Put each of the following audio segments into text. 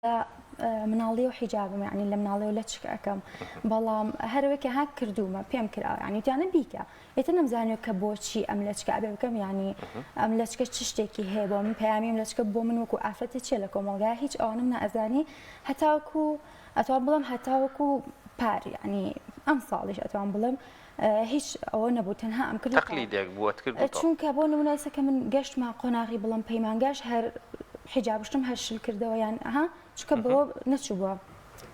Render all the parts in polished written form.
مناڵی و حیجابم یعنی لە مناڵی و لە چک ئەەکەم بەڵام هەروەکە ها کردومە پێم کرا ینی توانە بیکە ئێتە نەمزانێت کە بۆچی ئەم لەچکە ئەبێ بکەم ینی ئەم لەچکە چ شتێکی هەیە بۆ من پەیامیم لەچکە بۆ من وەکو ئافرەتە چێ لە کۆمەلگای هیچ ئەوانم نەئەزانی هەتاوەکو ئەتوان بڵم هەتاوەکو پار ینی ئەم ساڵیش ئەتوان بڵم هیچ ئەوە نەبوو تەنها ئەم کرد تەقلیدێک بووت کرد چونکە بۆ نمونەیەسە کە من گەشتما قۆناغی بڵم پەیمانگاش هەر حیجابشتم هەر شل کردەوە یان ئەها چکە بۆ نەچوو بووە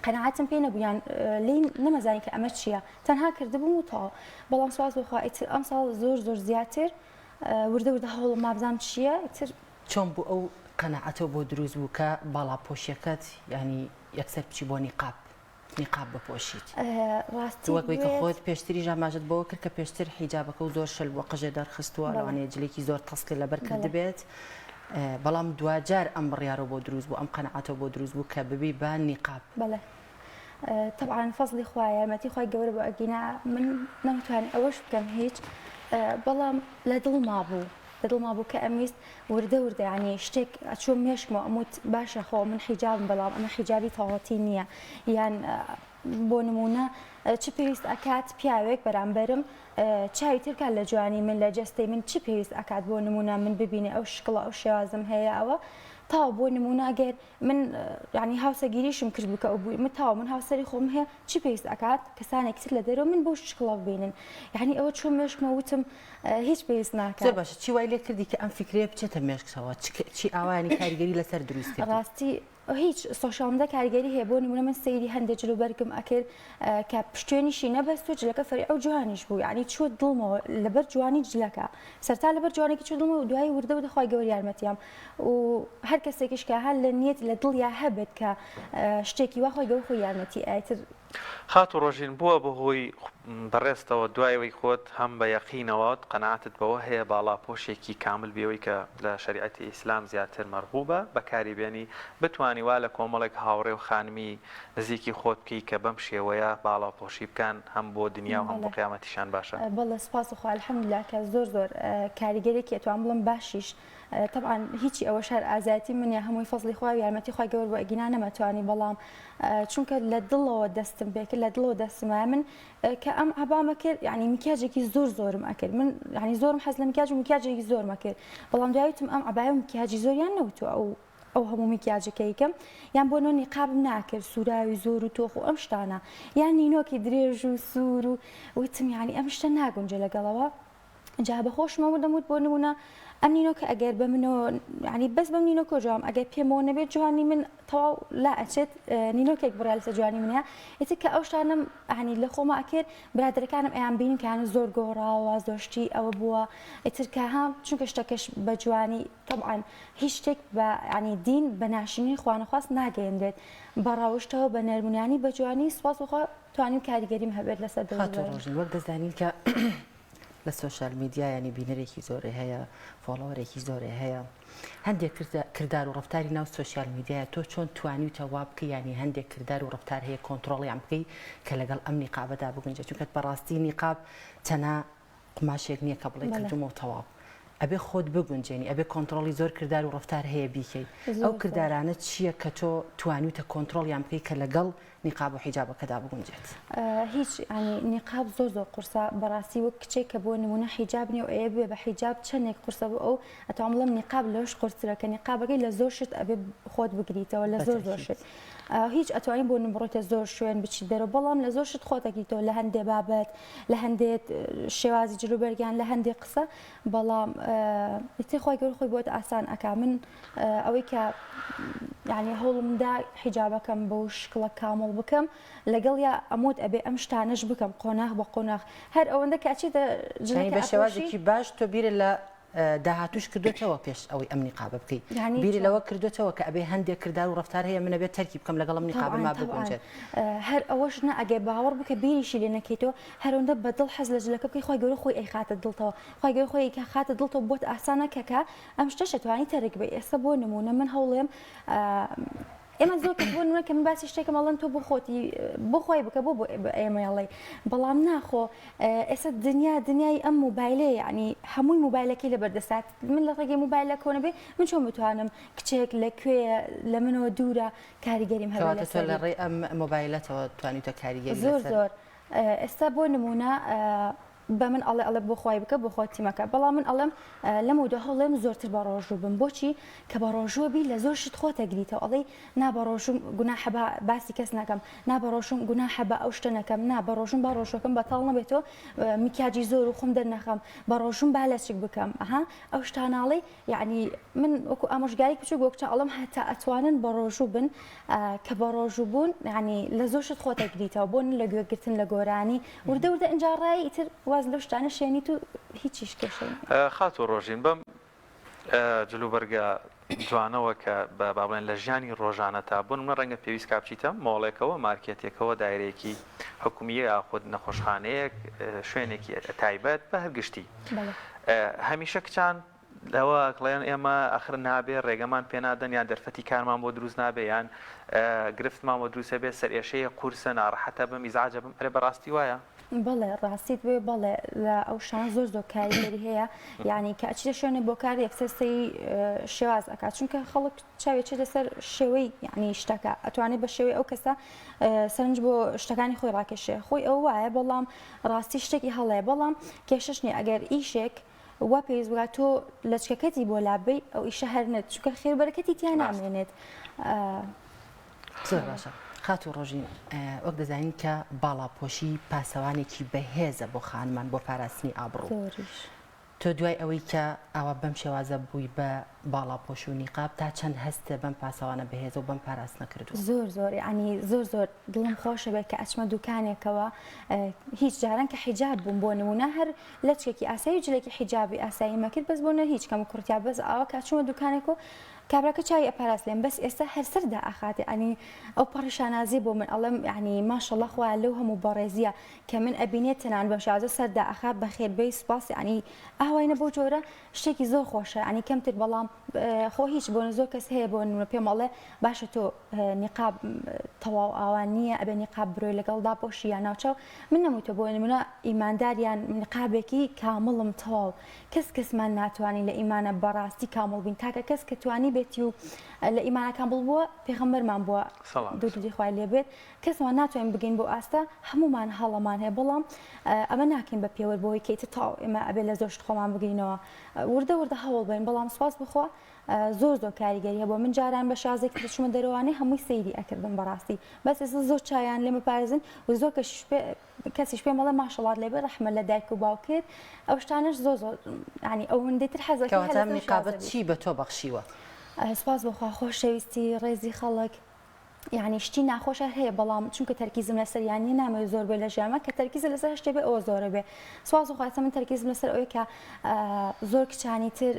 قەنەعاتم پێ نەبوو یان لی نەمەزانی کە ئەمە چییە تەنها کردبووم و تاوا بەڵام سواز بخوا ئەم ساڵ زۆر زیاتر وردە هەوڵم مابزانام چییە ئیتر چۆن بوو ئەو قەنەعەتەوە بۆ دروست بوو کە باڵا پۆشیەکەت ینی یەکسەر بچی بۆ نیقاب بپۆشیت وەکوی کە خۆت پێشتری ژاماژت بەوە کرد کە پێشتر حیجابەکە و زۆر شەل بۆ قژێ دەرخستووە لەوانەیە جلێکی زۆر تەسکە لەبەر کرد بێت بەڵام دوجار ئەم بڕیارە بۆ دروست بوو ئەم قەنەعەتەوە بۆ دروست بوو کە ببی بە نیقاب بەڵێ طبعا فەزلی خوایە یارمەتی خۆی گەورە بۆ ئەگینا من نەمتوانێت ئەوەش بکەم هیچ بەڵام لە دڵ مابوو کە ئەمیست وردە ینی شتێک ئەچۆ مێشکمەوە ئەموت باشە خۆ من حیجابم بەڵام ئەمە حیجابی تەواتی نییە یان بۆ نمونە چ پێویست ئەکات پیاوێک بەرامبەرم چاوی ترکات لە جوانی من لە جەستەی من چ پێویست ئەکات بۆ نمونە من ببینێ ئەو شکڵە ئەو شێوازم هەیە ئەوە تاو بۆ نمونە ئەگەر من ینی هاوسەگیریشم کرد بکە ئەو بووی من تاو من هاوسەری خۆم هەیە چی پێویست ئەکات کەسانێک تر لە دەرەوە من بۆ شکڵە ببینن یعنی ئەوە چۆن مێشکمە وتم هیچ پێویست ناکات زۆر باشە چی وای لێ کردی کە ئەم فکرێ بچێتە مێشکەوە چی ئاوانی کاریگەری لەسەر دروست کرد ڕاستی هیچ سۆشیال میدیا کاریگەری هەیە بۆ نمونە من سەیری هەندێک جلوبەرگم ئەکرد کە پشتێنیشی نەبەست و جلەکە فەری ئەو جوانیش بوو یعنی چوە دڵمەوە لەبەر جوانی جلەکە سەرتا لەبەر جوانێکی چوە دڵمەوە و دوای وردە خۆی گەوەر یارمەتیام و هەر کەسێکیش کە هەر لە نیەت لە دڵیا هەبێت کە شتێکی وا خۆی گەور خۆی یارمەتی ئایتر خات و ڕۆژین بووە بەهۆی بەڕێستەوە دوایەوەی خۆت هەم بە یەقینەوەت قەنەعەتت بەوە هەیە باڵا پۆشێکی کامل بێەوەی کە لە شریعەتی ئیسلام زیاتر مەرغوبە بەکاریبێنی بتوانی وا لە کۆمەڵێک هاوڕێ و خانمی نزیکی خۆت بکەی کە بەم شێوەیە باڵا پۆشی بکەن هەم بۆ دنیا و هەم بۆ قیامەتیشان باشە بەڵێ سپاسخوا الحەمدوللا کە زۆر کاریگەرێکی ئەتوان بڵم باشیش طبعا هیچی ئەوە شار ئازاتی منە هەمووی فەزلی خوا یارمەتی خۆی گەور بۆ ئەگینا نەمەتوانی بەڵام چونکە لە دڵەوە دەستم پێکرد لە دڵەوە دەستمای من کە ئەم ئەبامە کرد یعنی میکیاجێکی زۆرم ئەکرد من یعنی زۆرم حەز لە میکیاج و میکیاجێکی زۆرم ئەکرد بەڵام دوایتم ئەم ئەبایە و میکیاجی زۆریان نەوتوە ئەو هەموو میکیاجەکەیکەم یان بۆ نۆ نیقابم ناکرد سوراوی زۆر و تۆخ و ئەم شتانە یان نینۆکی درێژ و سوور و وتم یعنی ئەم شتە ناگونجە لەگەڵەوە جا بەخۆشمەوە دەموت بۆ نمونە ئەم نینۆکە ئەگەر بە منەوە ینی بەس بەم نینۆکۆ جوام ئەگەر پێمەوە نەبێت جوانی من تەواو لا ئەچێت نینۆکێک بڕای لەسەر جوانی منە ئیتر کە ئەو شتانم ینی لە خۆمە ئەکرد برادەرەکانم ئەیان بینن کە یانە زۆر گۆڕاوە زۆشتی ئەوە بووە ئیتر کە هەم چونکە شتەکەش بە جوانی طبعا هیچ شتێک بە ینی دین بە ناشینی خوانەخواست ناگەیەندرێت بە ڕاوشتەوە بە نەرمونیانی بە جوانی سوپاس بخوا توانیم کاریگەریم هەبێت لەسەر ڕۆژین وەک دەزانین کە لە سوۆشال میدیا ینی بینەرێکی زۆرە هەیە فۆڵۆوەرێکی زۆرە هەیە هەندێک کردار و ڕفتاری ناو سوۆشیال میدیایە تۆ چۆن توانیتە وا بکەی ینی هەندێک کردار و ڕفتار هەیە کۆنتترۆڵیان بکەی کە لەگەڵ ئەم نیقابەدا بگونجە چونکە بەڕاستی نیقاب چەنە قماشێک نییە کە بڵێ کردومەوە تەواو ئەبێ خۆت بگونجێنی ئەبێ کۆنتترۆلی زۆر کردار و ڕفتار هەیە بیکەی ئەو کردارانە چییە کە تۆ توانیتە کۆنتترۆلیان بکەی کە لەگەڵ نیقاب و حیجابەکەدا بگونجێت هیچ ینی نیقاب زۆر قورسە بەڕاستی وەک کچێک کە بۆ نمونە حیجاب نیە و ئەیە بێ بە حیجاب چەندێک قورسە بوو ئەو ئەتوان بڵم نیقاب لەوش قورسرە کە نیقابەکەی لە زۆر شت ئەبێ خۆت بگریتەوە لە زۆر شت هیچ ئەتوانین بۆ نمڕۆتە زۆر شوێن بچیت دەرەوە بەڵام لە زۆر شت خۆتەگریتەوە لە هەندێ بابەت لە هەندێک شێوازی جلوبەرگیان لە هەندێک قسە بەڵام ئیتر خۆی گەور خۆی بۆت ئاسان ئەکا من ئەوەی کە یعنی هەوڵمدا حیجابەکەم بەو شکڵە کامڵ بکەم لەگەڵ یا ئەمۆت ئەبێ ئەم شتانەش بکەم قۆناغ بە قۆناغ هەر ئەوەندە کاچێتە بە شێوازێکی باش تۆ بیرە لە داهاتوش کردوێتەوە پێش ئەوەی ئەم نیقابە بکەیت بیری لەوە کردوێتەوە کە ئەبێ هەندێک کردار و ڕفتار هەیە منە بێت تەرکی بکەم لەگەڵ ئەم نیقابە ما بگونجێت هەر ئەوەش نە ئەگەر باوەڕ بکە بیریشی لێ نەکەیتەوە هەرەوەندە بەدڵ حەز لە جلەکە بکەی خۆی گەورە خۆی ئەی خاتە دڵتەوە خۆی گەورە خۆی کە خاتە دڵتەوە بۆت ئاسانە کەکە ئەم شتەشە توانی تەرک بێ ئێستا بۆ نمونە من هەوڵێم ئێمە زۆر کەس بۆ کە من باسی شتێکم ئەڵەن تۆ بۆ خۆتی بۆ خۆی بکە بۆ ئێمەڵێ بەڵام ناخۆ ئێستا دنیای ئەم موبایلێ ینی هەمووی موبایلەکەی لە بەردەسات من لە ڕێگەی موبایلە کۆنە بێ من چۆن بتوانم کچێک لەکوێ لە منەوە دوورە کاریگەریم هەبێت تۆ لە ڕێ ئەم مۆبایلەتەوە توانیتە کاریگەری زۆر ئێستا بۆ نمونە بە من ئەڵێ بۆ خۆی بکە بۆ خۆ تیمەکە بەڵام من ئەڵێم لەم و هەڵێم زۆرتر بە ڕۆژوو بم بۆچی کە بە ڕۆژوەبی لە زۆر شت خۆتە گریتەوە ئەڵێ نا بە ڕۆژوم گوناحە بە باسی کەس نەکەم نا بە ڕۆژوم گوناحە بە ئەو شتە نەکەم نا بە ڕۆژوم با ڕۆژەکەم بەتاڵ نەبێتەوە میکاجی زۆر و خۆم دەرنەخەم بە ڕۆژوم با لەچک بکەم ئەها ئەو شتاناڵی یعنی من وەکو ئامۆژگاری بچوو گۆکچە ئەڵم هەتا ئەتوانن بە ڕۆژوو بن کە بە ڕۆژوو بوون ینی لە زۆر شت خۆتە گریتەوە بۆن لە گوێگرتن لە گۆرانی وردە ئەنجا ڕای ئیتر واز لەو شتانە شوێنی تو هیچیش کێشەی خات و ڕۆژین بەم جلوبەرگە جوانەوە کە بە بابڵێن لە ژیانی ڕۆژانە تا بوون من ڕەنگە پێویست کاپچیتە مۆڵێکەوە مارکێتێکەوە دایرێکی حکومیە یاخود نەخۆشخانەیەک شوێنێکی تایبەت بە هەرگشتی هەمیشە کچان لەوە کڵێن ئێمە ئەخر نابێ ڕێگەمان پێنادەن یان دەرفەتی کارمان بۆ دروست نابێ یان گرفتمان بۆ دروستە بێت سەرێشەیە قورسە ناڕەحەتە بم ئیزعاجە بم ئەرێ بەڕاستی وایە بەڵێ ڕاستیت بێ بەڵێ لە ئەو شان زۆر کاریگەری هەیە یعنی کە ئەچیتە شوێنێ بۆ کار یەکسەرسەی شێواز ئەکات چونکە خەڵک چاوێکی لەسەر شێوەی یعنی شتەکە ئەتوانێت بە شێوەی ئەو کەسە سەرنج بۆ شتەکانی خۆی ڕاکێشێ خۆی ئەو وایە بەڵام ڕاستی شتێکی هەڵەیە بەڵام کێشەش نیە ئەگەر ئیشێک وا پێویست بگات تۆ لە چکەکەتی بۆ لابەی ئەو ئیشە هەرنێت چونکە خێربەرەکەتی تیان نامێنێت زۆر باشە خات و ڕۆژین وەک دەزانین کە باڵاپۆشی پاسەوانێکی بەهێزە بۆ خانمان بۆ پاراستنی ئابڕوو تۆ دوای ئەوەی کە ئەوە بەم شێوازە بووی بە باڵاپۆش و نیقاب تا چەند هەستە بەم پاسەوانە بەهێز و بەم پاراست نەکردو زۆر ینی زۆر دڵم خۆشە بێت کە ئەچمە دوکانێکەوە هیچ جاران کە حیجاب بووم بۆ نمونە هەر لەچێکی ئاسایی جلێکی حیجابی ئاسایی مەکرد بەس بۆنە هیچ کەم کورتیا بەس ئەوە کە چوومە دوکانێک و کابراکە چاوی ئەپاراست لێم بەس ئێستا هەرسەردا ئاخاتێ ئەنی ئەو پەڕیشانازی بۆ من ئەڵم ینی ماشەڵڵە خوا لەو هەموو بەڕێزیە کە من ئەبینێت تەنان بە شازە سەردا ئەخات بە خێربەی سوپاس ینی ئاواینە بۆ جۆرە شتێکی زۆر خۆشە ینی کەمتر بەڵام خۆ هیچ بۆن زۆر کەس هەیە بۆ نمونە پێم ئەڵێ باشە تۆ نیقاب تەواو ئاوان نییە ئەبێ نیقاب بڕۆی لەگەڵدا پۆشی یان ناوچەو من نەموتە بۆ نمونە ئیمانداریان نیقابێکی کامڵم تەواو کەسمان ناتوانانی لە ئیمانە بەڕاستی کامڵ بین تاکە کەس کە توانی بێتی و لە ئیمانەکان بووە پێغەمبەرمان بووە دوودی خوای لێبێت کەسمان ناتوانین بگەین بۆ ئاستا هەمومان هەڵەمان هەیە بەڵام ئەمە ناکەین بە پێوەبەوەی کەیتە تاو ئێمە ئەبێ لە زۆر شت خۆمان بگەینەوە وردە هەوڵ بین بەڵام سوپاس بخوا زۆر کاریگەریە بۆ من جاران بە شازێک دەچمە دەرەوانەی هەمووی سەیری ئەکردم بەڕاستی بەس ئێستا زۆر چایان لێمە پارێزن و زۆر کەسیش پێم بەڵێ ماشەڵات لێبێ ڕەحمە لە دایک و باوکرد ئەو شتانش زۆر ینی ئەو هەندێتتر حەزەکەواتە نیقابەت چی بە تۆ بەخشیوە سپاس بخوا خۆشەویستی ڕێزی خەڵک یعنی شتی ناخۆشە هەیە بەڵام چونکە تەرکیزم لەسەر یانی نامەوێت زۆر بێ لە ژیانمە کە تەرکیزە لەسەر شتێ بێ ئەوە زۆرە بێ سواز وخواتە من تەرکیزم لەسەر ئەوەیە کە زۆر کچانی تر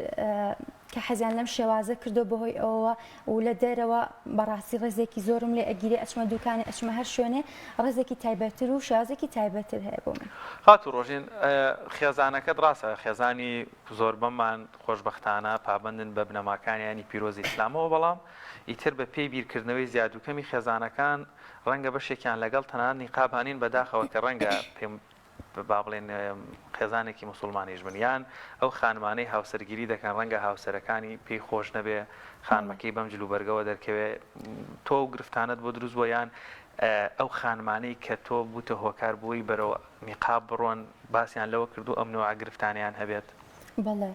کە حەزیان لەم شێوازە کردو بەهۆی ئەوە و لە دەرەوە بەڕاستی ڕێزێکی زۆرم لێ ئەگیری ئەچمە دوکانی ئەچمە هەر شوێنێ ڕێزێکی تایبەتتر و شازێکی تایبەتتر هەیە بۆ من هات و ڕۆژین خێزانەکەت ڕاستە خێزانی زۆر بەممان خۆشببختانە پابندن بە بنەماکانیانی پیرۆزی ئیسلامەوە بەڵام ئیتر بە پێی بیرکردنەوەی زیادوکەمی خێزانەکان ڕەنگە بەشێکیان لەگەڵ تەنان نیقابانین بەداخەوە کە ڕەنگە پێم با بڵێن خێزانێکی مسلمانیش بن یان ئەو خانمانەی هاوسەرگیری دەکەن ڕەنگە هاوسەرەکانی پێی خۆش نەبێ خانمەکەی بەم جلوبەرگەوە دەرکەوێت تۆ و گرفتانت بۆ دروست بۆ یان ئەو خانمانەی کە تۆ بووتە هۆکار بووی بەرەوە نیقاب بڕۆن باسییان لەوە کردو ئەم نوع گرفتانیان هەبێت بەڵێ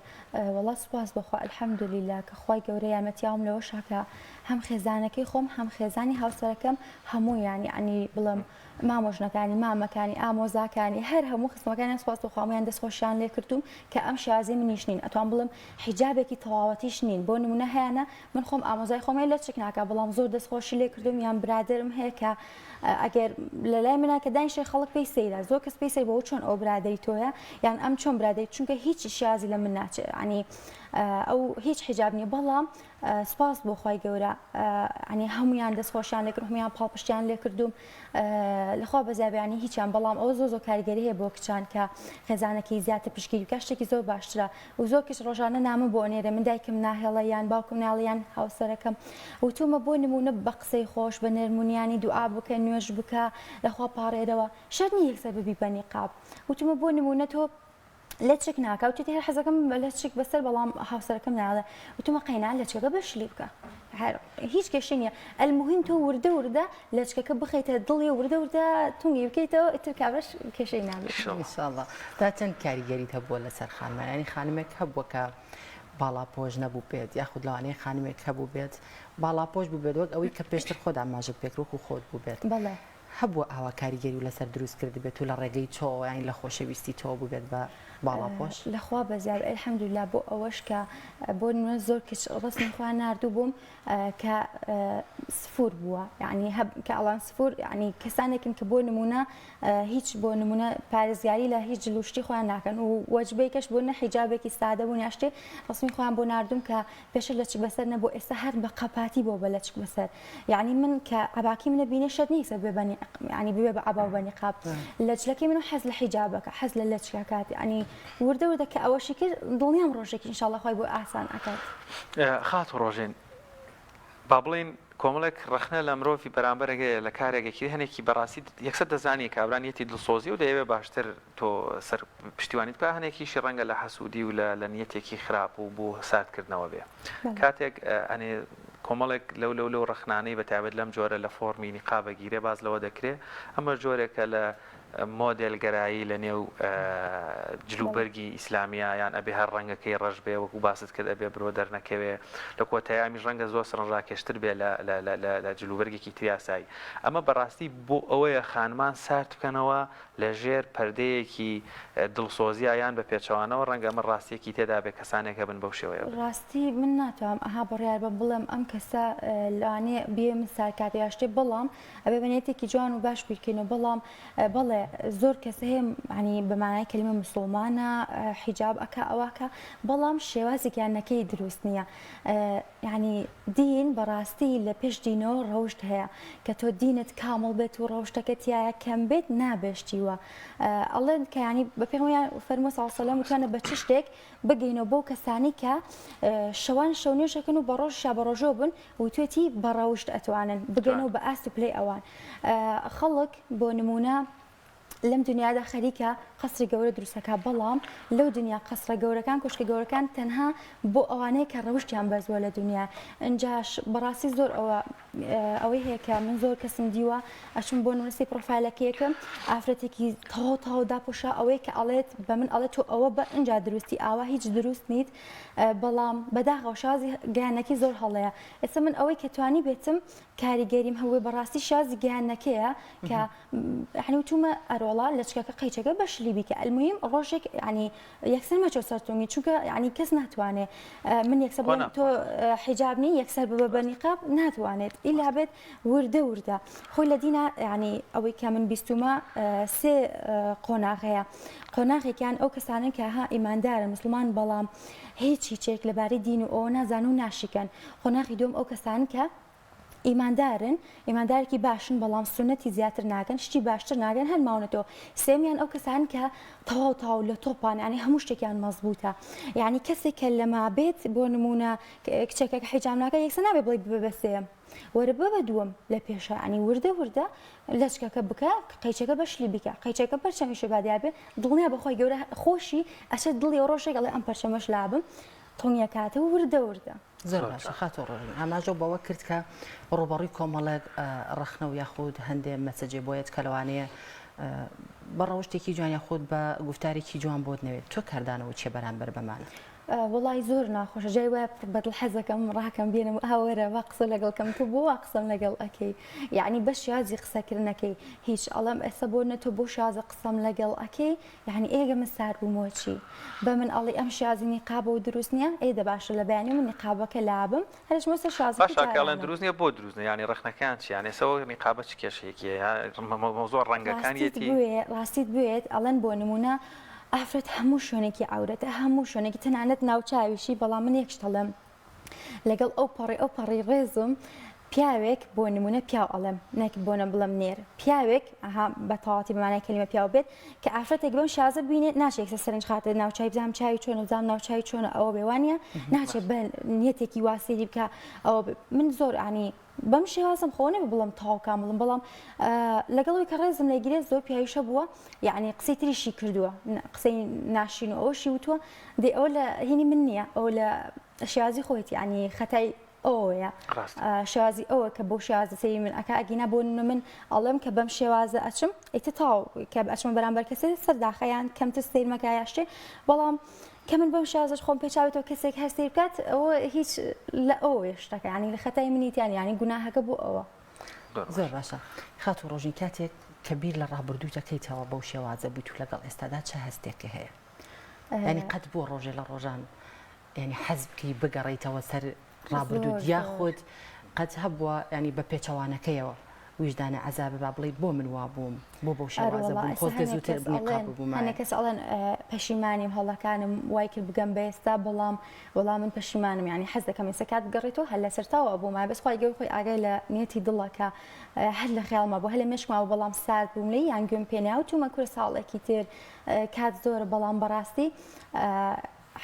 وڵات سوپاس بخوا الحەمدولیلا کە خی گەورە یامەتیاوم لەوە شاکە هەم خێزانەکەی خۆم هەم خێزانی هاوسەرەکەم هەموو ینی بڵم مامۆژنەکانی مامەکانی ئامۆزاکانی هەر هەموو خستمەکانی سپاس بخوامیان دەستخۆشیان لێ کردوم کە ئەم شازی منیش نین ئەتوان بڵم حیجابێکی تەواوەتیش نین بۆ نمونە هەیەە من خۆم ئامۆزای خۆمی لە چک ناکە بەڵام زۆر دەستخۆشی لێ کردوم یان برادرم هەیە کە ئەگەر لە لای منە کە دانیشەی خەڵک پێی سەیرە زۆر کەس پێی سەیر بۆ چۆن ئەو برادەی تۆیە یان ئەم چۆن برادەی چونکە هیچی شازی لە من ناچێت ینی ئەو هیچ حیجابنی بەڵام سپاس بۆ خی گەورە ینی هەمویان دەستخۆشیان لێکرد هەمویان پاڵپشتیان لێ کردوم لەخوا بەزیابیانی هیچیان بەڵام ئەو زۆ کاریگەری هەیە بۆ کچان کە خێزانەکەی زیاتر پشتگیری بکە شتێکی زۆر باشترە و زۆر کەس ڕۆژانە نامە بۆ نێرە من دایکم ناهێڵە یان باوکم ناڵیان هاوسەرەکەم وتومە بۆ نمونە بە قسەی خۆش بە نەرمونیانی دوعا بکە نوێژ بکە لەخوا پاڕێرەوە شەرنی یەکسەر ببی بە نیقاب وتومە بۆ نمونە تۆ لە چێک ناکە و تێ حەزەکەم لە چێک بەسەر بەڵام هاوسەرەکەم ناڵێ وتومە قەینا لە چێکە بەشلی بکە هیچ کێشەی نییە ئەلموهیم تۆ وردە وردە لە چکەکە بخەیتە دڵی وردە وردە تونگی بکەیتەوە ئیتر کابرش کێشەی نابێت ئینشاءالله تا چەند کاریگەریت هەبووە لەسەر خانمان ینی خانمێک هەبووە کە باڵاپۆش نەبوو بێت یاخود لەوانەیە خانمێک هەبوو بێت باڵاپۆش بوو بێت وەک ئەوەی کە پێشتر خۆت ئاماژە پێکرۆک و خۆت بوو بێت بەڵێ هەبووە ئاوا کاریگەری و لەسەر دروست کرد بێت و لە ڕێگەی چۆ یانی لە خۆشەویستی تۆ بوو بێت بە باڵاپۆش لەخوا بەزیار ئەلحەمدولیلا بۆ ئەوەش کە بۆ نمونە زۆر کچ ڕستمی خوا ناردوو بووم کە سفور بووە یعنی کە ئەڵان سفور ینی کەسانێکن کە بۆ نمونە هیچ بۆ نمونە پارێزگاری لە هیچ جلوشتی خۆیان ناکەن و وەجبەیەکەش بۆ نە حیجابێکی سادە بوون یاشتێ ڕستمی خۆیان بۆ ناردوم کە پێشە لە چ بەسەر نەبوو ئێستا هەر بە قەپاتی بۆ بە لە چ بەسەر یعنی من کە عباکی منە بینێ شەت نیسە بێبنی ینی ببێ بە عبا و بە نیقاب لە چلەکەی من حەز لە حیجابەکە حەز لە لەچکەکات ینی وردە وردە کە ئەوەشی کرد دڵنیام ڕۆژێکی ئینشاءالله خۆی بۆ ئاسان ئەکات خات ڕۆژین با بڵین کۆمەڵێک ڕخنە لە مرۆڤی بەرامبەرەگەیە لە کارێکێکی هەنێکی بەڕاستی یەکسەر دەزانی کابرانیەتی دڵسۆزی و دەیەوێت باشتر تۆ سەر پشتیوانیت بە هەنێکیشی ڕەنگە لە حەسوودی و لە نیەتێکی خراپ و بۆ ساردکردنەوە بێ کاتێک ئەنێ کۆمەڵێک لەو ڕخنانەی بەتابێت لەم جۆرە لە فۆرمی نیقابەگیرێ باز لەوە دەکرێت ئەمە جۆرێکە لە مۆدلگەرایی لە نێو جلوبەرگی ئیسلامیە یان ئەبێ هەر ڕەنگەکەی ڕەش بێ وەکو باست کرد ئەبێ برۆ دەرنەکەوێ لە کۆتایامیش ڕەنگە زۆر سەرنجڕاکێشتر بێ لە جلوبەرگێکی تریاسایی ئەمە بەڕاستی بۆ ئەوەیە خانمان سارد بکەنەوە لە ژێر پەردەیەکی دڵسۆزیە یان بە پێچەوانەوە ڕەنگە ئەمە ڕاستیەکی تێدا بێ کەسانێکە بن بەو شێوەیە ڕاستی من ناتوانم ئەها بڕیار بە بڵێم ئەم کەسە لەوانێ بێ من سارکات یاشتێ بەڵام ئەبێ بەنێتێکی جوان و باش بیرکەینەوە بەڵام بەڵێ زۆر کەس هەیە ینی بەمانای کلمە مسلمانە حیجاب ئەکا ئەوەکە بەڵام شێوازێکیانەکەی دروست نییە ینی دین بەڕاستی لە پێش دینەوە ڕەوشت هەیە کە تۆ دینت کامڵ بێت و ڕەوشتەکە تایە کەم بێت نابێشتیوە ئەڵێن کە ینی بە پێغەمبەر فەرمووی صلی الله علیه و سلم وتوانە بە چ شتێک بگەینەوە بۆ کەسانی کە شەوان شەو نوێژەکەن و بە ڕۆژ شا بە ڕۆژۆ بن و توێتی بە ڕەوشت ئەتوانن بگەینەوە بە ئاست و پلەی ئەوان خەڵک بۆ نمونە لەم دنیادا خەریکە قەسری گەورە دروستەکە بەڵام لەو دنیا قەسرە گەورەکان کوشکە گەورەکان تەنها بۆ ئەوانەیە کە ڕەوشتیان بەزووە لە دنیا ئەنجاش بەڕاستی زۆر ئەوەی هەیە کە من زۆر کەسم دیوە ئەچم بۆ نووسی پرۆفایلەکەیەکم ئافرەتێکی تەواو داپۆشە ئەوەی کە ئەڵێت بە من ئەڵێت تۆ ئەوە بە ئەنج دروستی ئاوا هیچ دروست نیت بەڵام بەداغەوە شازی گیانەکەی زۆر هەڵەیە ئێستا من ئەوەی کە توانی بێتم کاریگەریم هەوێ بەڕاستی شازی گیانەکەیە کە حنوتومە ئەرۆڵا لە چکەکە قەیچەکە بەشلی بیکە ئەلمویم ڕۆژێک ینی یەکسەر مەچۆ سەرتونی چونکە ینی کەس ناتوانێت من یەکسەر بڵێم تۆ حیجابنی یەکسەر ببە بە نیقاب ناتوانێت ئیلا بێت وردە وردە خۆی لە دینە ینی ئەوەی کە من بیستمە سێ قۆناغەیە قۆناغێکیان ئەو کەسانن کە ها ئیماندارن مسلمان بەڵام هیچی چێک لەبارەی دین و ئەوە نازان و ناشیکەن قۆناغی دوم ئەو کەسان کە ئیماندارن ئیماندارێکی باشن بەڵام سنەتی زیاتر ناگەن شتی باشتر ناگەن هەر ماونەتەوە سێمیان ئەو کەسان کە تەواو لە تۆپان ینی هەموو شتێکیان مەزبوطە یعنی کەسێک کە لەما بێت بۆ نمونە کچێکێک حیجاب ناکە یەکسەر نابێ بڵێ ببە بە سێم وەرە بە دووەم لە پێشە ینی وردە وردە لەچکەکە بکە قەیچەکە بەشلی بکە قەیچەکە پەرچەمیشە بادیابێ دڵنیا بەخۆی گەورە خۆشی ئەچێت دڵی ڕۆژێک ئەڵێ ئەم پەرچەمەش لابم تۆنیەکاتە وردە وردە زۆر باشە خاتۆ ڕۆژین ئاماژە بەوە کرد کە ڕۆبەڕووی کۆمەڵێک ڕخنە و یاخود هەندێک مەسەجێ بۆیەت کە لەوانەیە بە ڕەوشتێکی جوان یاخود بە گفتارێکی جوان بۆت نەوێت تۆ کاردانەوە چێ بەرامبەر بەمانە وڵی زۆر ناخۆشە جای وایە بەدڵ حەزەکەم ڕاکەم بێنم هاوەرە وا قسە لەگەڵکەم تو بۆ وا قسەم لەگەڵ ئەەکەی یعنی بە شازی قسەکردنەکەی هیچ ئەڵم ئێستا بۆ نە تۆ بۆ شازە قسەم لەگەڵ ئەەکەی یعنی ئێگە من سار بوومۆچی بە من ئەڵی ئەم شازی نیقاب و دروست نییە ئێدە باشە لە بەیانی من نیقابەکە لابم هەرش مۆسە شازی باشاکەڵێن دروست نییە بۆ دروست ینی ڕخنەکان چی یانێ سەوە نیقابە چ کێشەیەکیە زۆر ڕەنگەکانیەتی ڕاستیت بوێت ئەڵەن بۆ نمونە ئافرەت هەموو شوێنێکی عورەتە هەموو شوێنێکی تەنانەت ناوچاویشی بەڵام من یەکش دەڵێم لەگەڵ ئەو پەڕی ڕێزم پیاوێک بۆ نمونە پیاو ئەڵێم نەک بۆنە بڵم نێر پیاوێک ئەها بە تەواتی بەمانای کەلیمە پیاو بێت کە ئافرەتێک بەم شازە بینێت ناچێت سەرنج خاتە ناوچای بزانام چاوی چۆنە بزانام ناوچاوی چۆنە ئەوە بێوانە ناچێت بە نیەتێکی واسێری بکە ئەوە من زۆر عنی بەم شێوازم خۆ نەبێ بڵم تاو کامڵم بەڵام لەگەڵەوەی کە ڕێزم لەگیرێت زۆر پیاویشە بووە یعنی قسەی تریشی کردووە قسەی ناشین و ئەوشی وتووە دێ ئەو لە هینی من نییە ئەو لە شێوازی خۆیەتی عنی خەتای ئەوەیە شێوازی ئەوە کە بۆ شێوازە سەری من ئەکا ئەگینا بۆ من ئەڵێم کە بەم شێوازە ئەچم ئیتە تاو کە ئەچمە بەرامبەر کەسێ سەرداخەیان کەمتر سیر مەکایاشتێ بەڵام کە من بەم شازش خۆم پێچاوێتەوە کەسێک هەر سیر بکات ئەوە هیچ لە ئەوە شتەکە ینی لە خەتای منیتیان ینی گوناهەکە بۆ ئەوە زۆر باشە خات و ڕۆژین کاتێک کە بیر لە ڕابردوو دەکەیتەوە بەو شێوازە بوویت و لەگەڵ ئێستادا چه هەستێکە هەیە ینی قەت بۆ ڕۆژێ لە ڕۆژان ینی حەز بکەی بگەڕێیتەوە سەر ڕابردوو یاخود قەت هەبووە ینی بە پێچەوانەکەیەوە وجدانە عەزابە با بڵێیت بۆ من وا بووم بۆ بەو شێوازە بووم خۆت زووتر بنیقاب ببووم هەنێک کەس ئەڵێن پەشیمانیم هەڵەکانم وای کرد بگەم بە ئێستا بەڵام من پەشیمانم ینی حەز دەکەم ئێستا کات بگەڕێتەوە هەر لە سەرتاوە بوومە بەس خۆی گەور خۆی ئاگای لە نیەتی دڵەکە هەر لە خەیاڵمە بوو هەر لە مێشکماوە بەڵام سارد بووم لێ یان گوێم پێ ناوتومە کورە ساڵێکی تر کات زۆرە بەڵام بەڕاستی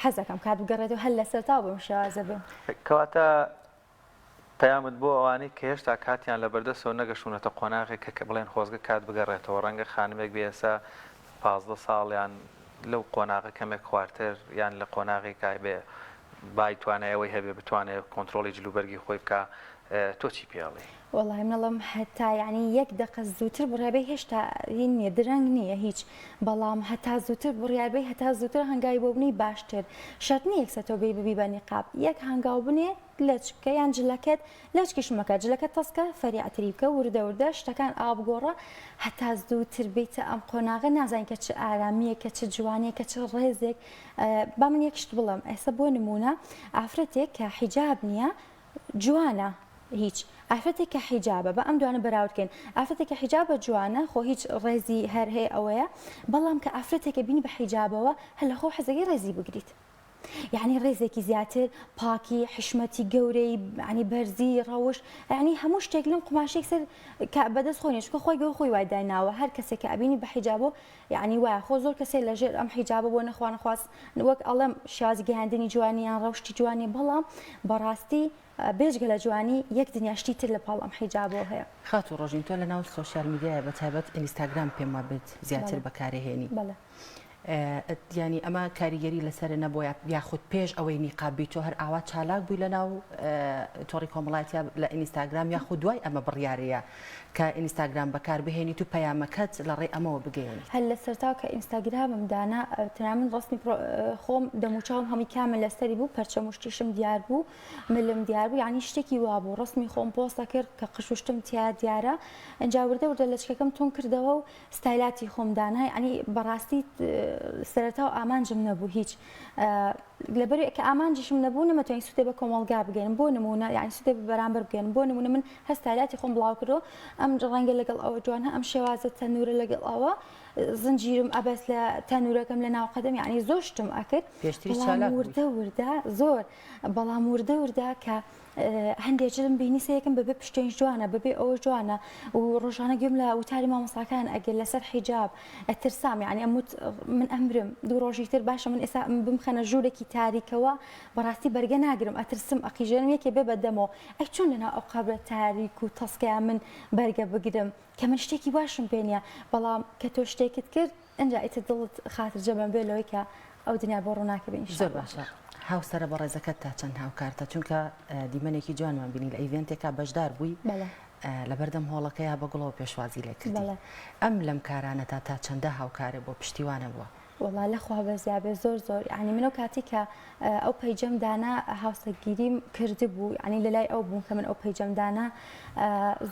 حەز دەکەم کات بگەڕێتەوە هەر لە سەرتاوە بەم شێوازە بێ کەواتە پەیامت بۆ ئەوانەی کە هێشتا کاتیان لە بەردەستەوە نەگەشتونەتە قۆناغێک کە بڵێن خۆزگە کات بگەڕێتەوە ڕەنگە خانمێک بێسا 15 ساڵیان لەو قۆناغە کەمێک خواردتر یان لە قۆناغی کای بێ بایتوانایەوەی هەبێ بتوانێت کۆنتترۆلی جلوبەرگی خۆی بکە تۆ چی پێڵێ؟ وڵی منەڵم هەتا ینی یەک دقە زووتر بڕێبێ هێشتا نییە درەنگ نییە هیچ بەڵام هەتا زووتر بڕیاربەی هەتا زووتر هەنگاوی بۆ بنی باشتر شەرت نیە یەکسەتەوە بێ ببی بە نیقاب یەک هەنگاو بنێ لەچکە یان جلەکەت لەچکیش مەکە جلەکەت تەسکە فەریعتری بکە وردە وردە شتەکان ئابگۆڕە هەتا زووتر بیتە ئەم قۆناغە نازانین کە چه ئارامیە کە چه جوانەیە کە چه ڕێزێک با من یەکشت بڵم ئێستا بۆ نمونە ئافرەتێک کە حیجاب نییە جوانە هیچ ئافرەتێک کە حیجابە بە ئەم دوانە بەراوردکەین ئافرەتێک کە حیجابە جوانە خۆ هیچ ڕێزی هەر هەیە ئەوەیە بەڵام کە ئافرەتێکە بینی بە حیجابەوە هەر لە خۆ حەزەکەی ڕێزی بگریت یعنی ڕێزێکی زیاتر پاکی حشمەتی گەورەی ینی بەرزی ڕەوش ینی هەموو شتێک لەم قماشێک سەر بەدەست خۆی چکە خۆی گەور خۆی وای دایناوە هەر کەسێک کە ئەبینی بە حیجابۆ یعنی وایە خۆ زۆر کەسێک لەژێر ئەم حیجابە بۆ نەخواست وەک ئەڵەم شازی گەیاندنی جوانیان ڕەوشتی جوانی بەڵام بەڕاستی بێژگە لە جوانی یەک دنیاشتی تر لە پاڵ ئەم حیجابەوە هەیە خات و ڕۆژین تۆ لە ناو سۆشیال میدیایە بە تایبەت ئینستاگرام پێم وابێت زیاتر بەکارهێنی ینی ئەمە کاریگەری لەسەر نەبووە یاخود پێش ئەوەی نیقابی تۆ هەر ئاوا چالاک بووی لە ناو تۆڕی کۆمەڵایەتە لە ئینستاگرام یاخود دوای ئەمە بڕیارەیە کە ئینستاگرام بەکار بهێنیت و پەیامەکەت لە ڕێ ئەمەوە بگەێنی هەر لە سەرتاو کە ئینستاگرامم دانا تەنها من ڕستنی خۆم دەموچاوم هەمی کامل لەسەری بوو پەرچە مشتیشم دیار بوو ملم دیار بوو یعنی شتێکی وا بوو ڕستمی خۆم پۆستە کرد کە قشوشتم تیا دیارە ئەنجا وردە وردە لەچکەکەم تۆن کردەوە و ستایلاتی خۆم دانا ینی بەڕاستی سەرەتاو ئامانجم نەبوو هیچ لەبەر کە ئامانجیشم نەبوو نەمەتوانین سوودێ بە کۆمەڵگا بگەین بۆ نمونە یعنی سوودێ بەرامبەر بگەین بۆ نمونە من هەستایلاتی خۆم بڵاو کردەوە ئەم ڕەنگە لەگەڵ ئەوە جوانە ئەم شێوازە تەنورە لەگەڵ ئەوە زنجیرم ئەبەس لە تەنورەکەم لە ناو قەدەم یعنی زۆر شتم ئەکرد بەڵام وردە وردە زۆر بەڵام وردە وردە کە هەندێکم بینی سەیەکم بەبێ پشتێنج جوانە بەبێ ئەوە جوانە و ڕۆژانە گوێم لە وتاری مامۆستاکان ئەگەر لەسەر حیجاب ئەترسام یعنی من ئەمرم دوو ڕۆژی تر باشە من ئێستا بمخەنە ژوورێکی تاریکەوە بەڕاستی بەرگە ناگرم ئەترسم ئەقیژێنم یەکێ بێ بەدەمەوە ئەی چۆن لەناو ئەو قەبرە تاریک و تەسکەیان من بەرگە بگرم کە من شتێکی باشم پێ نییە بەڵام کە تۆ شتێکت کرد ئەنجا ئیتر دڵت خاترجە بم بێ لەوەی کە ئەو دنیا بۆ ڕووناکە بێ زۆر باشە هاوسەرە بە ڕێزەکەت تا چەند هاوکارتە چونکە دیمەنێکی جوانمان بینی لە ئیڤێنتێکا بەشدار بووی لەبەردەم هۆڵەکەیە بە گوڵەوە پێشوازی لێ کردی ئەم لەم کارانەتا تا چەندە هاوکارێ بۆ پشتیوانە بووە والله لەخوا بەزیابێ زۆر زۆر ینی منەوە کاتی کە ئەو پەیجەم دانا هاوسەگیریم کرده بوو ینی لەلای ئەو بووم کە من ئەو پەیجەم دانا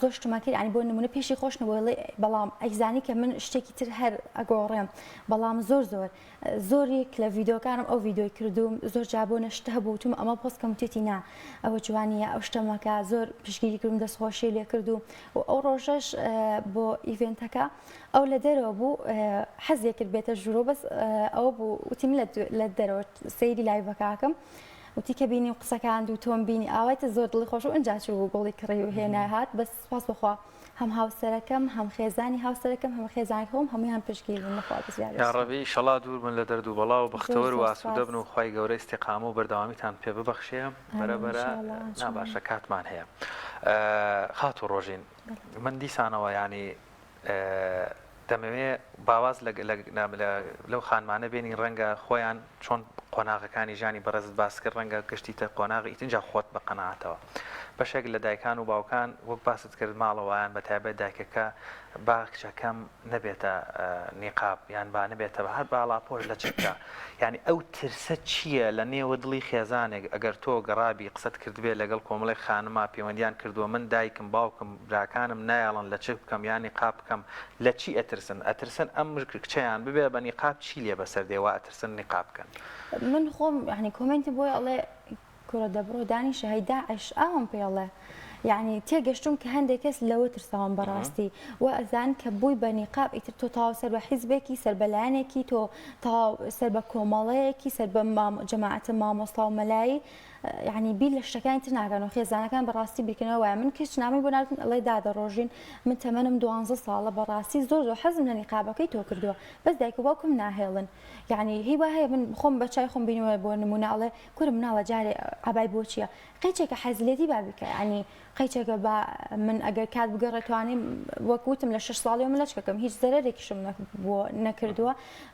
زۆر شتما کرد ینی بۆ نمونە پێشی خۆش نەبووی بەڵام ئەیزانی کە من شتێکی تر هەر ئەگۆڕێم بەڵام زۆرێک لە ڤیدۆکانم ئەو ڤیدۆی کردوم زۆر جابۆ نەشتە هەبووتم ئەمە پۆستکەم تێتی نا ئەوە جوانیە ئەو شتەمەکە زۆر پشگیری کردم دەستخۆشی لێ کردو و ئەو ڕۆژەش بۆ ئیڤێنتەکە ئەو لە دەرەوە بوو حەزێ کرد بێتە ژوورۆ بەس ئەوە بوو وتیم لە دەرەوە سەیری لایڤەکەکەم وتی کە بینی و قسەکان و تۆم بینی ئاوایتە زۆر دڵی خۆش و ئەنجاچ و گۆڵی کڕی و هێنای هات بەس سپاس بخوا هەم هاوسەرەکەم هەم خێزانی هاوسەرەکەم هەم خێزانی خۆم هەمویان پشتگیری نەخوا بزیاد یا ڕەبی ئینشەڵا دوور بن لە دەرد و بەڵا و بەختەوەر و ئاسوودە بن و خوای گەورەی استیقامە و بەردەوامیتان پێ ببەخشێ بەرەبەرە ناباشە کاتمان هەیە خات و ڕۆژین من دیسانەوە ینی دەمەوێت باواز لەو خانمانە بینی ڕەنگە خۆیان چۆن قۆناغەکانی ژانی بەڕێزت باس کرد ڕەنگە گشتیتە قۆناغی ئیتنجا خۆت بە قەناعەتەوە بەشێک لە دایکان و باوکان وەک باست کرد ماڵەوەیان بە تایبەت دایکەکە با کچەکەم نەبێتە نیقاب یان با نەبێتە بە هەر باڵاپۆش لە چکە یعنی ئەو ترسە چییە لە نێوە دڵی خێزانێک ئەگەر تۆ گەڕابی قسەت کردبێ لەگەڵ کۆمەڵی خانما پەیوەندیان کردووە من دایکم باوکم براکانم نایاڵن لە چ بکەم یان نیقاب بکەم لە چی ئەترسن ئەم کچەیان ببێ بە نیقاب چی لێ بەسەر دێوە ئەترسن نیقاب بکەن من خۆم یعنی کۆمنتی بۆی ئەڵێ کوڕە دەبڕۆ دانی شەهید داعش ئاوم پێڵێ یعنی تێگەشتم کە هەندێک کەس لەوە ترساوم بەڕاستی و ئەزان کە بووی بە نیقاب ئیتر تۆ تاوا سەر بە حیزبێکی سەر بەلایەنێکی تۆ تا سەر بە کۆمەڵەیەکی سەر بە جەماعەتە مامۆستا و مەلایی یعنی بیر لە شتەکانی تر ناکەن و خێزانەکان بەڕاستی بیرکردنەوە وایە من کەس نامی بۆ ناردن ئەڵێ دادە ڕۆژین من تەمەنم 12 ساڵە بەڕاستی زۆر حەزم لە نیقابەکەی تۆ کردووە بەس دایک و باوکم ناهێڵن یعنی هیوا هەیە من خۆم بە چای خۆم بینیوە بۆ نمونە ئەڵێ کورم مناڵە جارێ ئابای بۆ چییە قەیچێکە حەزلێتی بابیکە ینی قەیچێکە بە من ئەگەر کات بگەڕێتوانێ وەکوتم لە 6 ساڵی من لەچکەکەم هیچ زەرێکیشم بۆ نەکردووە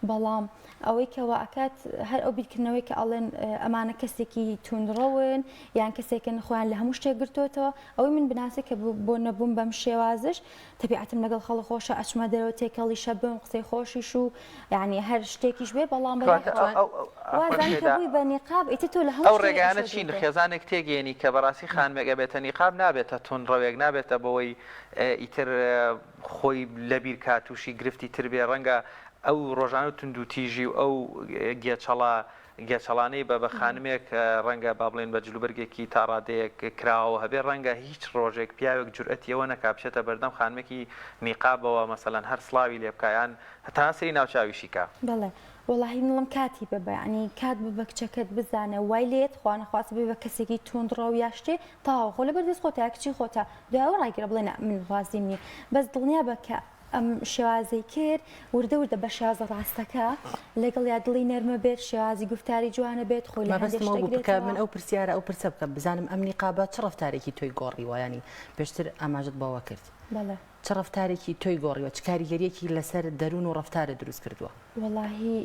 بەڵام ئەوەی کەەوە ئەکات هەر ئەو بیرکردنەوەی کە ئەڵێن ئەمانە کەسێکی توندڕەون یان کەسێکن خۆیان لە هەموو شتێک گرتوتەوە ئەوەی من بناسە کە بۆ نەبووم بەم شێوازش تەبیعەتم لەگەڵ خەڵک خۆشە ئەچمە دەرەوە تێکەڵی شەبم قسەی خۆشیش و یعنی هەر شتێکیش بێ بەڵام بەڵامبووی بە نیقاب ئیتر تۆ لە ئەو ڕێگانە چین خێزانێک تێگەێنی کە بەڕاستی خانمێگە بێتە نیقاب نابێتە تونڕەوێک نابێتە بەوەی ئیتر خۆی لەبیر کاتوشی گرفتی تر بێ ڕەنگە ئەو ڕۆژانە تونند و تیژی و ئەو گێچەڵانەی بە خانمێک ڕەنگە با بڵێن بە جلوبەرگێکی تا ڕادەیەک کراوە هەبێ ڕەنگە هیچ ڕۆژێک پیاوێک جورئەتیەوە نەکابچێتە بەردەم خانمێکی نیقابەوە مەسەلەن هەر سڵاوی لێ بکایان هەتا سەری ناوچاویشی کا بڵێ وڵی نڵم کاتی ببە ینی کات بە کچەکەت بزانە وای لێت خوانەخواست بێ بە کەسێکی تونندڕە و یاشتێ تاوا خۆ لە بەردەست خۆتا کچی خۆتە دوایەوە ڕایگەرە بڵێ من وازیم نیە بەس دڵنیا بە کە ئەم شێوازەی کرد وردە بە شێوازە ڕاستەکە لەگەڵ یا دڵی نەرمە بێت شێوازی گفتاری جوانە بێت خۆی بکە من ئەو پرسیارە ئەو پرسە بکەم بزانم ئەم نیقابە چ ڕەفتارێکی تۆی گۆڕی وایانی پێشتر ئاماژت باوە کرد چ ڕەفتارێکی تۆی گۆڕیوە چ کاریگەریەکی لەسەر دەروون و ڕەفتارە دروست کردووە وەڵاهی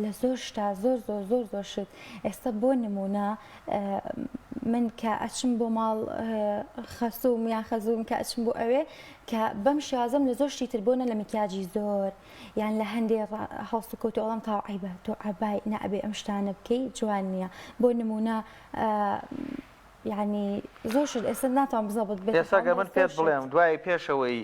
لە زۆر شتا زۆر شت ئێستا بۆ نمونە من کە ئەچم بۆ ماڵ خەسووم یان خەزووم کە ئەچم بۆ ئەوێ کە بەم شازم لە زۆر شتی تر بۆنە لە مکیاجی زۆر یان لە هەندێک هەڵست و کەوتو ئەڵام تاو عیبە تۆ ئابای نەبێ ئەم شتانە بکەی جوان نییە بۆ نمونە یعنی زۆر شت ئێستا ناتوان بزەبت بێت ئێستا من پێت بڵێم دوای پێشەوەی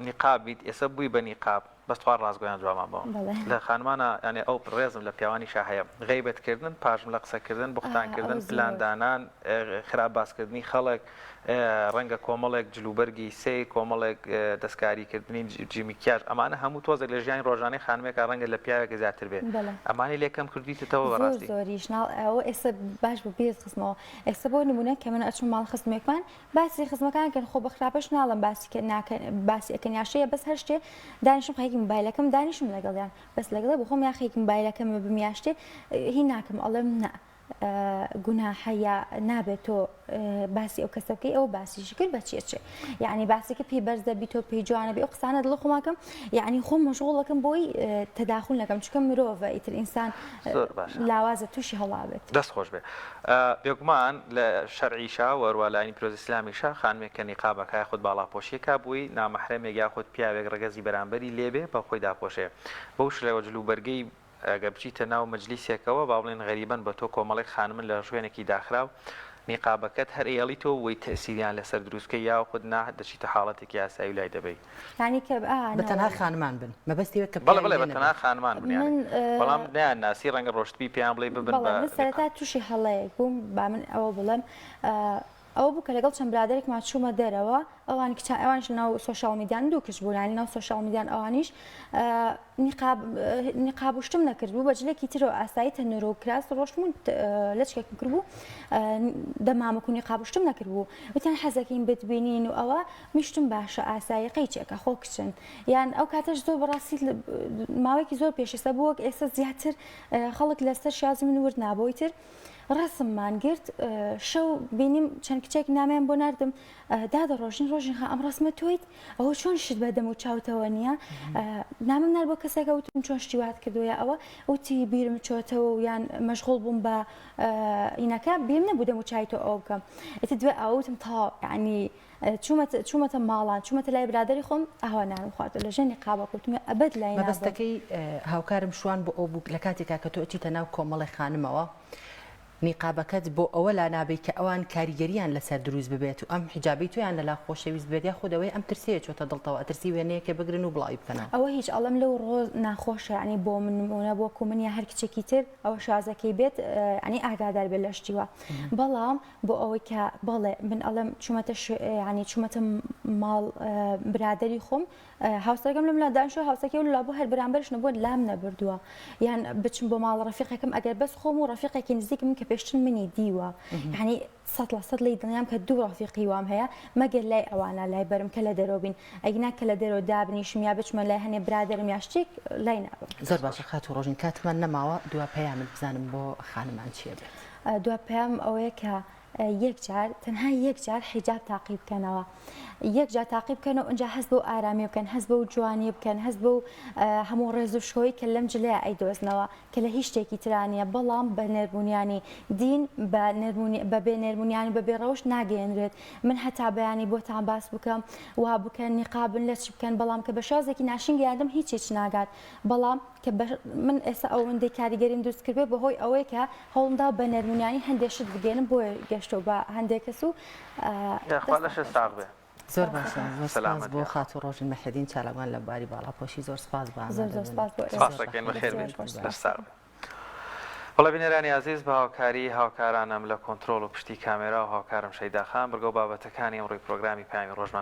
نیقابیت ئێستا بووی بە نیقاب بەستوار ڕازگۆیان جووامان بەوە لە خانمانە ینی ئەو ڕێزم لە پیاوانی شاهەیە غیبەتکردن پاشم لە قسەکردن بوختانکردن پلاندانان خراپ باسکردنی خەڵک ڕەنگە کۆمەڵێک جلوبەرگی سێ کۆمەڵێک دەستکاریکردنی جیمیکیاژ ئەمانە هەموو تۆزێک لە ژیانی ڕۆژانەی خانمێکە ڕەنگە لە پیاوێک زیاتر بێت ئەمانی لێکەم کردیتەوە بەڕاستی زۆریش ئەوە ئێستا باش بۆ پێت خستمەوە ئێستا بۆ نمونە کە من ئەچم ماڵ خستمێکمان باسی خزمەکانکەن خۆ بە خراپەش ناڵم باسی ئەکەن یاشەیە بەس هەر شتێ دانیشم خەیەکی موبایلەکەم دانیشم لەگەڵیان بەس لەگەڵ بۆ خۆم یا خەیەکی موبایلەکەمە بمیاشتێ هی ناکەم ئەڵێم نە گوناحەیە نابێت تۆ باسی ئەو کەسە بکەی ئەو باسیشی کرد بە چێ یعنی باسێکە پێی بەرز دەبی تۆ پێی جوانە بێ ئەو قسانە دڵ خۆماکەم یعنی خۆم مەشغوڵەکەم بۆی تەداخل نەکەم چونکە مرۆڤە ئیتر ئینسان لاوازە تووشی هەڵابێت دەست خۆش بێ بێگومان لە شەرعیشا وەروەلایانی پیرۆزی ئیسلامیشا خانمێک کە نیقابەکە خۆت باڵاپۆشیەکە بووی نامەحرەمێک یاخود پیاوێک ڕەگەزی بەرامبەری لێبێ بە خۆی داپۆشێ بەو شلەوە جلوبەرگەی ئەگە بچیتە ناو مەجلیسێکەوە با بڵێن غەریبەن بە تۆ کۆمەڵێک خانمن لە شوێنێکی داخراو نیقابەکەت هەر ئێڵی تۆ وی تەسیریان لەسەر دروستکە یا خود دەچیتە حاڵەتێکی یاسایی لای دەبێت بەتەنها خانمان بن مەبەستیوە کە بەڵێ بەتەنها خانمان بن بەڵام نیان ناسی ڕەنگە ڕۆشتبی پێیان بڵێ ببن سەرەتا تووشی هەڵەیەک بووم با من ئەوە بڵێم ئەوە بوو کە لەگەڵ چەند برادێکمان چوومە دەرەوە ئەوان کچان ئەوانش ناو سوۆشال میدیان دوو کچ بوون ینی ناو سوۆشال میدیان ئەوانیش نیقابشتم نەکردبوو بەجلێکی ترەوە ئاسایی تەنۆرە و کراس ڕۆشتمون لەچکێکم کردبوو دەمامک و نیقابشتم نەکردبوو وتیان حەزەکەین بتبینین و ئەوە میشتم باشە ئاسایی قەیچێکە خۆ کچن یان ئەو کاتەش زۆر بەڕاستی ماوەیەکی زۆر پێشەسە بووە ئێستا زیاتر خەڵک لەسەر شازی من ورد نابۆی تر ڕسممان گرت شەو بینیم چەند کچێک نامیان بۆ نردم دادە ڕۆژین ڕۆژین ئەم ڕسممە تۆیت ئەوە چۆن شت بەدەم و چاوتەوە نییە نامم نار بۆ کەسێکە وتم چۆن شتیوات کردوە ئەوە وتی بیرم چۆتەوە و یان مەشغوڵ بووم بە ئینەکە بیم نەبوو دەم و چایتۆ ئەو بکەم ئێتە دوێ ئەوتم تا ینی چوومەتە ماڵان چوومەتە لای برادری خۆم ئاوا نانم خواردە لە ژێنی قابە کوتمە ئەبەد لای مەبەستەکەی هاوکارم شوان بۆ ئەو بوو لە کاتێکا کە تۆ ئەچیتە ناو کۆمەڵی خانمەوە نیقابەکەت بۆ ئەوە لا نابێت کە ئەوان کاریگەریان لەسەر دروست ببێت و ئەم حیجابی تویان لەلا خۆشەویست بێت یا خودەوەی ئەم ترسەیە چۆتە دڵتەوە ئەترسی وێنەیەکە بگرن و بڵاوی بکەنەوە ئەوە هیچ ئەڵم لەو ڕۆژ ناخۆشە ینی بۆ منە بۆ کومنیا هەر کچێکی تر ئەوە شازەکەی بێت ینی ئاگادار بێت لە شتیوە بەڵام بۆ ئەوەی کە بەڵێ من ئەڵم چوومەتە ینی چوومەتە ماڵ برادری خۆم هاوسەکەم لەم لادانشۆ هاوسەکە و لا بۆ هەر بەرامبەرش نەبووە لام نەبردووە یان بچم بۆ ماڵ ڕەفیقەکەم ئەگەر بەس خۆم و ڕەفیقێکی نزیکم کە پێشتر منی دیوە یعنی 100% لی دڵنیام کە دوو ڕەفیقی وام هەیە مەگەر لای ئەوانە لای بەرم کە لە دەرەوە بین ئەگنا کە لە دەرەوە دابنیشم یا بچمە لای هەنێ برادرم یا شتێک لای نابم زۆر باشە خات و ڕۆژین کاتمان نەماوە دوا پەیامت بزانم بۆ خانمان چیە بێت دوا پەیام ئەوەیە کە یەکجار تەنها یەکجار حیجاب تاقی بکەنەوە یەکجار تاقی بکەنەوە ئەنجا هەست بۆ ئارامی بکەن هەست بۆ جوانی بکەن هەست بۆ هەموو ڕێز و شۆی کە لەم جلەیە ئەیدۆزنەوە کە لە هیچ شتێکی ترانیە بەڵام بە نێربوونیانی دین بە بێ نێربوونیانی بە بێڕەوش ناگەێنرێت من هەتا بەیانی بۆتان باس بکەم وا بکەن نیقابن لە چ بکەن بەڵام کە بە شازێکی ناشنگیاندم هیچ ناگات بەڵام کە من ئێستا ئەوەندەی کاریگەریم دروست کردێ بەهۆی ئەوەی کە هەوڵمدا بە نێربوونیانی هەندێشت بگەێنم بۆ گەشتەوە بە هەندێک کەس و زۆر باشە سپاس بۆ خات و ڕۆژین مەحەدین چالاوان لە باری باڵاپۆشی زۆر سپاس وڵە بینەرانی عزیز بە هاوکاری هاوکارانم لە کۆنتترۆل و پشتی کامێرا و هاوکارم شەیدا خان بەرگەو بابەتەکانی ئەمڕۆی پرۆگرامی پامی ڕۆژمان